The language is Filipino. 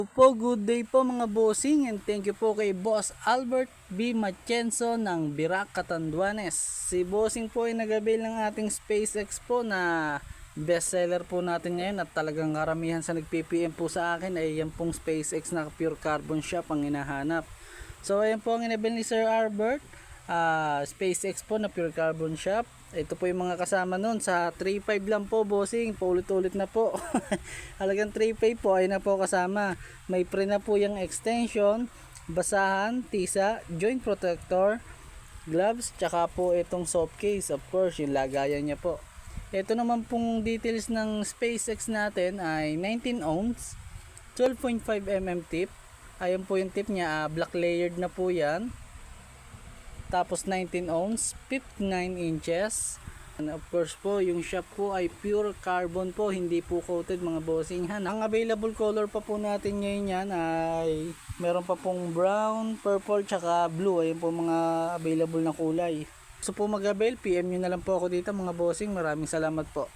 Good day po mga bossing, and thank you po kay Boss Albert B. Machenzo ng Birac, Catanduanes. Si bossing po ay nag-avail ng ating SpaceX po na bestseller po natin ngayon, at talagang karamihan sa nag-PPM po sa akin ay yan pong SpaceX na pure carbon shop ang hinahanap. So ayan po ang in-avail ni Sir Albert, SpaceX po na pure carbon shop. Ito po yung mga kasama nun sa 3.5 lang po bossing, paulit-ulit na po. Halagang 3.5 po ay na po kasama. May pre na po yung extension, basahan, tisa, joint protector, gloves, tsaka po itong soft case, of course yung lagayan niya po. Ito naman pong details ng SpaceX natin ay 19 ohms, 12.5 mm tip. Ayun po yung tip niya, black layered na po yan. Tapos 19 ohms, 59 inches. And of course po, yung shop po ay pure carbon po, hindi po coated mga bossing. Ang available color pa po natin ngayon yan ay meron pa pong brown, purple, tsaka blue. Ayun po mga available na kulay. So po mag-avail, PM nyo na lang po ako dito mga bossing. Maraming salamat po.